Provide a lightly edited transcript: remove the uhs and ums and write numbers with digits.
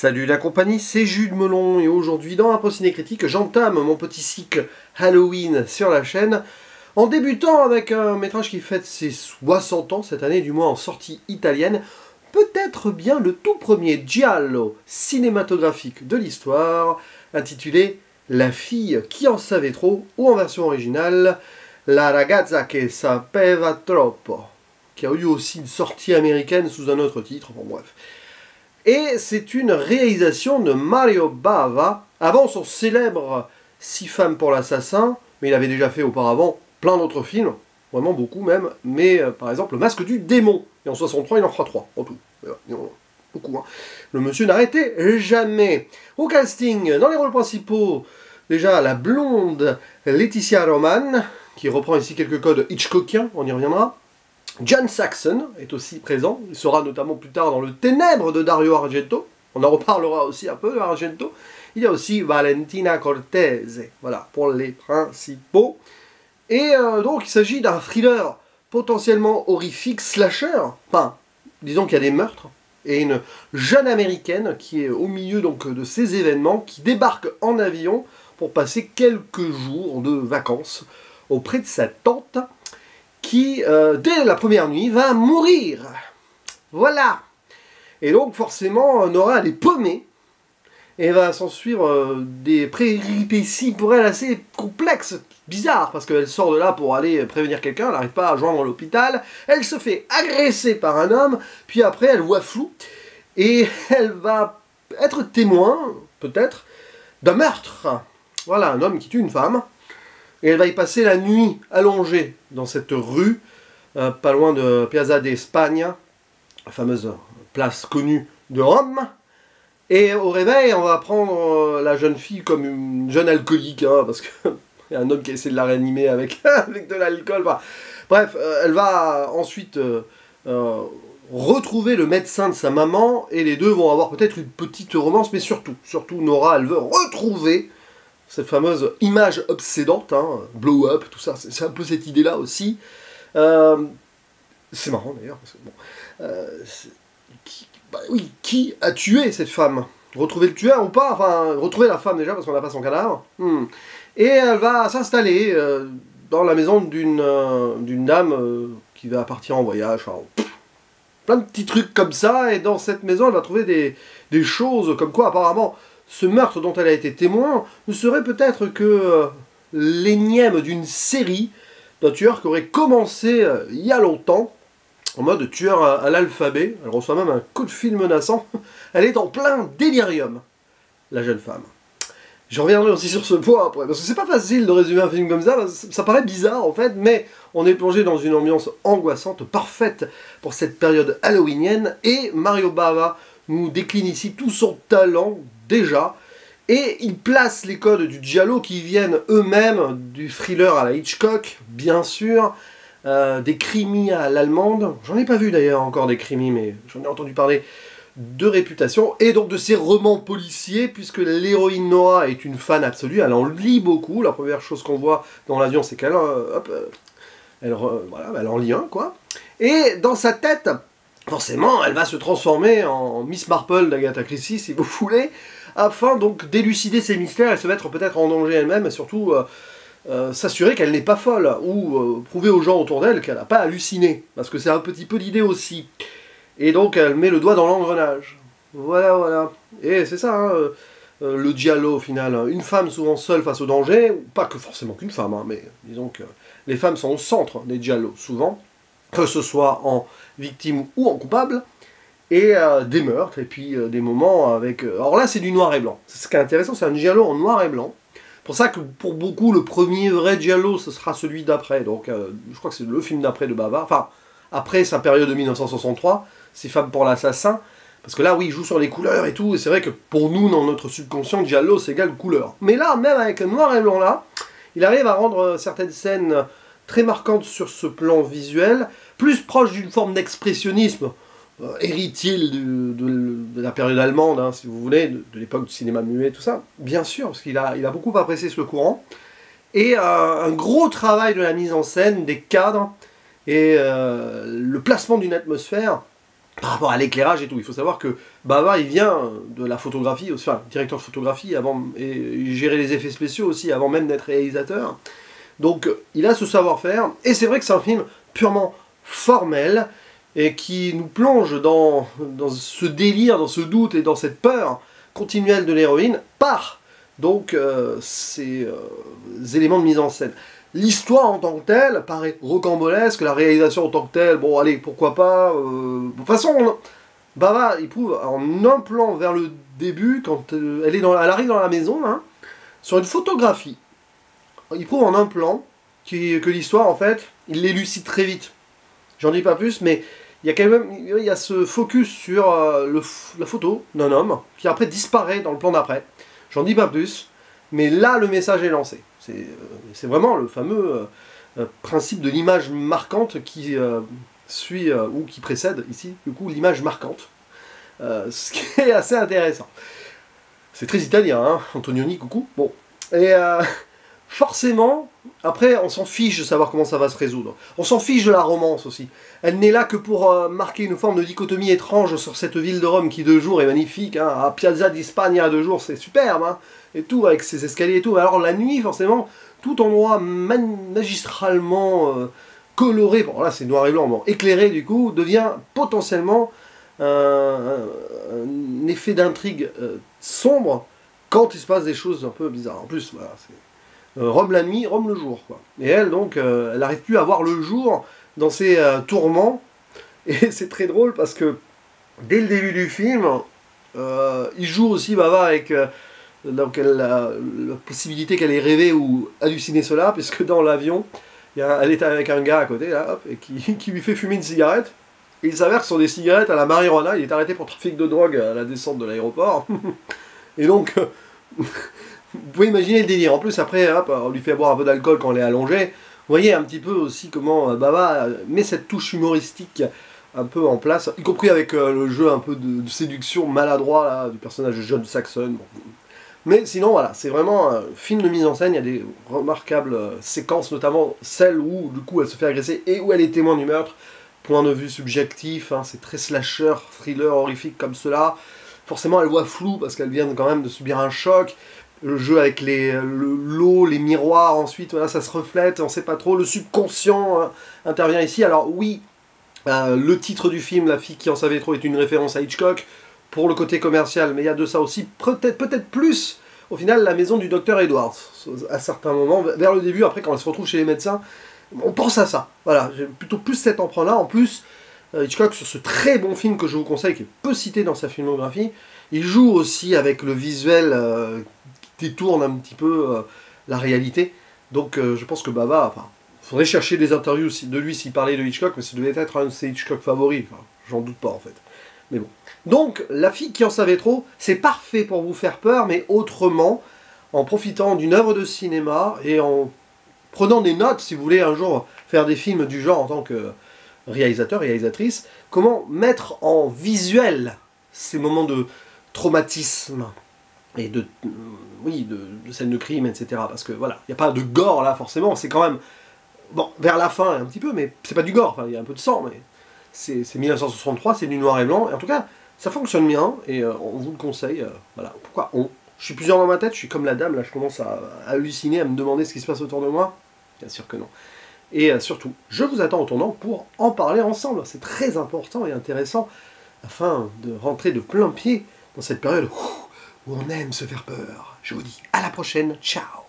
Salut la compagnie, c'est Jules Melon et aujourd'hui dans Impro Ciné Critique, j'entame mon petit cycle Halloween sur la chaîne en débutant avec un métrage qui fête ses 60 ans cette année, du moins en sortie italienne, peut-être bien le tout premier giallo cinématographique de l'histoire, intitulé La fille qui en savait trop, ou en version originale, La ragazza che sapeva troppo, qui a eu aussi une sortie américaine sous un autre titre, bon bref. Et c'est une réalisation de Mario Bava, avant son célèbre 6 femmes pour l'assassin, mais il avait déjà fait auparavant plein d'autres films, vraiment beaucoup même, mais par exemple Le Masque du Démon, et en 63 il en fera 3 en tout, beaucoup hein. Le monsieur n'arrêtait jamais. Au casting, dans les rôles principaux, déjà la blonde Laetitia Roman, qui reprend ici quelques codes Hitchcockiens, on y reviendra. John Saxon est aussi présent, il sera notamment plus tard dans Le Ténèbres de Dario Argento, on en reparlera aussi un peu de Argento. Il y a aussi Valentina Cortese, voilà, pour les principaux. Et donc il s'agit d'un thriller potentiellement horrifique, slasher, enfin, disons qu'il y a des meurtres, et une jeune américaine qui est au milieu donc de ces événements, qui débarque en avion pour passer quelques jours de vacances auprès de sa tante, qui, dès la première nuit, va mourir. Voilà. Et donc, forcément, Nora, elle est paumée, et va s'en suivre des péripéties pour elle assez complexes, bizarres, parce qu'elle sort de là pour aller prévenir quelqu'un, elle n'arrive pas à joindre l'hôpital, elle se fait agresser par un homme, puis après, elle voit flou, et elle va être témoin, peut-être, d'un meurtre. Voilà, un homme qui tue une femme. Et elle va y passer la nuit allongée dans cette rue, pas loin de Piazza d'Espagne, la fameuse place connue de Rome. Et au réveil, on va prendre la jeune fille comme une jeune alcoolique, hein, parce qu'il y a un homme qui essaie de la réanimer avec, avec de l'alcool. Enfin, bref, elle va ensuite retrouver le médecin de sa maman, et les deux vont avoir peut-être une petite romance, mais surtout Nora, elle veut retrouver cette fameuse image obsédante, hein, blow-up, tout ça, c'est un peu cette idée-là aussi. C'est marrant d'ailleurs, parce que bon, qui a tué cette femme? Retrouver le tueur ou pas? Enfin, retrouver la femme déjà, parce qu'on n'a pas son cadavre. Et elle va s'installer dans la maison d'une dame qui va partir en voyage. Enfin, plein de petits trucs comme ça, et dans cette maison, elle va trouver des choses comme quoi, apparemment, ce meurtre dont elle a été témoin ne serait peut-être que l'énième d'une série d'un tueur qui aurait commencé il y a longtemps, en mode tueur à l'alphabet. Elle reçoit même un coup de fil menaçant. Elle est en plein délirium, la jeune femme. Je reviendrai aussi sur ce point après, parce que c'est pas facile de résumer un film comme ça paraît bizarre en fait, mais on est plongé dans une ambiance angoissante, parfaite pour cette période halloweenienne, et Mario Bava nous décline ici tout son talent, déjà, et il place les codes du giallo qui viennent eux-mêmes du thriller à la Hitchcock, bien sûr, des crimis à l'allemande, j'en ai pas vu d'ailleurs encore des crimis, mais j'en ai entendu parler de réputation, et donc de ces romans policiers, puisque l'héroïne Nora est une fan absolue, elle en lit beaucoup, la première chose qu'on voit dans l'avion c'est qu'elle voilà, elle en lit un, quoi, et dans sa tête, forcément, elle va se transformer en Miss Marple d'Agatha Christie, si vous voulez, afin donc d'élucider ses mystères et se mettre peut-être en danger elle-même, et surtout s'assurer qu'elle n'est pas folle, ou prouver aux gens autour d'elle qu'elle n'a pas halluciné, parce que c'est un petit peu l'idée aussi. Et donc elle met le doigt dans l'engrenage. Voilà, voilà. Et c'est ça, hein, le giallo au final. Une femme souvent seule face au danger, ou pas que forcément qu'une femme, hein, mais disons que les femmes sont au centre des giallos, souvent, que ce soit en victime ou en coupable, et des meurtres, et puis des moments avec... alors là, c'est du noir et blanc. Ce qui est intéressant, c'est un giallo en noir et blanc. C'est pour ça que pour beaucoup, le premier vrai giallo, ce sera celui d'après. Donc, je crois que c'est le film d'après de Bava. Enfin, après sa période de 1963, Six femmes pour l'assassin. Parce que là, oui, il joue sur les couleurs et tout, et c'est vrai que pour nous, dans notre subconscient, giallo, c'est égal couleur. Mais là, même avec le noir et blanc là, il arrive à rendre certaines scènes très marquantes sur ce plan visuel, plus proche d'une forme d'expressionnisme, héritier de la période allemande, hein, si vous voulez, de l'époque du cinéma muet, tout ça, bien sûr, parce qu'il a beaucoup apprécié ce courant, et un gros travail de la mise en scène, des cadres, et le placement d'une atmosphère par rapport à l'éclairage et tout. Il faut savoir que Bava, il vient de la photographie, enfin, directeur de photographie, et il gérait les effets spéciaux aussi, avant même d'être réalisateur. Donc, il a ce savoir-faire, et c'est vrai que c'est un film purement formel, et qui nous plonge dans ce délire, dans ce doute et dans cette peur continuelle de l'héroïne, par donc ces éléments de mise en scène. L'histoire en tant que telle paraît rocambolesque, la réalisation en tant que telle, bon allez, pourquoi pas. De toute façon, Bava, il prouve en un plan vers le début, quand elle arrive dans la maison, hein, sur une photographie. Il prouve en un plan que l'histoire, en fait, il l'élucide très vite. J'en dis pas plus, mais il y a quand même ce focus sur la photo d'un homme, qui après disparaît dans le plan d'après. J'en dis pas plus, mais là, le message est lancé. C'est vraiment le fameux principe de l'image marquante qui suit, ou qui précède, ici, du coup, l'image marquante. Ce qui est assez intéressant. C'est très italien, hein, Antonioni, coucou. Bon, et forcément, après, on s'en fiche de savoir comment ça va se résoudre. On s'en fiche de la romance aussi. Elle n'est là que pour marquer une forme de dichotomie étrange sur cette ville de Rome qui de jour est magnifique, hein, à Piazza di Spagna de jour c'est superbe, hein, et tout, avec ses escaliers et tout. Alors la nuit, forcément, tout endroit magistralement coloré, bon là c'est noir et blanc, bon, éclairé du coup, devient potentiellement un effet d'intrigue sombre quand il se passe des choses un peu bizarres. En plus, voilà, c'est Rome la nuit, Rome le jour, quoi. Et elle, donc, elle n'arrive plus à voir le jour dans ses tourments. Et c'est très drôle parce que, dès le début du film, il joue aussi Bava avec donc, la possibilité qu'elle ait rêvé ou halluciné cela, puisque dans l'avion, elle est avec un gars à côté, là, hop, et qui lui fait fumer une cigarette. Et il s'avère que ce sont des cigarettes à la marijuana. Il est arrêté pour trafic de drogue à la descente de l'aéroport. Et donc... Vous pouvez imaginer le délire. En plus, après, hop, on lui fait boire un peu d'alcool quand elle est allongée. Vous voyez un petit peu aussi comment Bava met cette touche humoristique un peu en place, y compris avec le jeu un peu de séduction maladroit là, du personnage de John Saxon. Bon. Mais sinon, voilà, c'est vraiment un film de mise en scène. Il y a des remarquables séquences, notamment celle où, du coup, elle se fait agresser et où elle est témoin du meurtre. Point de vue subjectif, hein, c'est très slasher, thriller horrifique comme cela. Forcément, elle voit flou parce qu'elle vient quand même de subir un choc. Le jeu avec l'eau, les miroirs, ensuite, voilà, ça se reflète, on ne sait pas trop. Le subconscient intervient ici. Alors oui, le titre du film, La fille qui en savait trop, est une référence à Hitchcock pour le côté commercial, mais il y a de ça aussi, peut-être plus, au final, La maison du docteur Edwards. À certains moments, vers le début, après, quand elle se retrouve chez les médecins, on pense à ça. Voilà, j'ai plutôt plus cet emprunt-là. En plus, Hitchcock, sur ce très bon film que je vous conseille, qui est peu cité dans sa filmographie, il joue aussi avec le visuel détourne un petit peu la réalité. Donc je pense que Bava, enfin, faudrait chercher des interviews de lui s'il parlait de Hitchcock, mais ça devait être un de ses Hitchcock favoris, enfin, j'en doute pas en fait. Mais bon. Donc, La fille qui en savait trop, c'est parfait pour vous faire peur, mais autrement, en profitant d'une œuvre de cinéma et en prenant des notes, si vous voulez un jour faire des films du genre en tant que réalisateur, réalisatrice, comment mettre en visuel ces moments de traumatisme et de scènes de crime, etc. Parce que voilà, il n'y a pas de gore là forcément, c'est quand même, bon, vers la fin un petit peu, mais c'est pas du gore, enfin il y a un peu de sang, mais c'est 1963, c'est du noir et blanc, et en tout cas, ça fonctionne bien, et on vous le conseille, voilà, pourquoi on. Je suis plusieurs dans ma tête, je suis comme la dame, là je commence à halluciner, à me demander ce qui se passe autour de moi, bien sûr que non. Et surtout, je vous attends au tournant pour en parler ensemble, c'est très important et intéressant, afin de rentrer de plein pied dans cette période où on aime se faire peur. Je vous dis à la prochaine, ciao.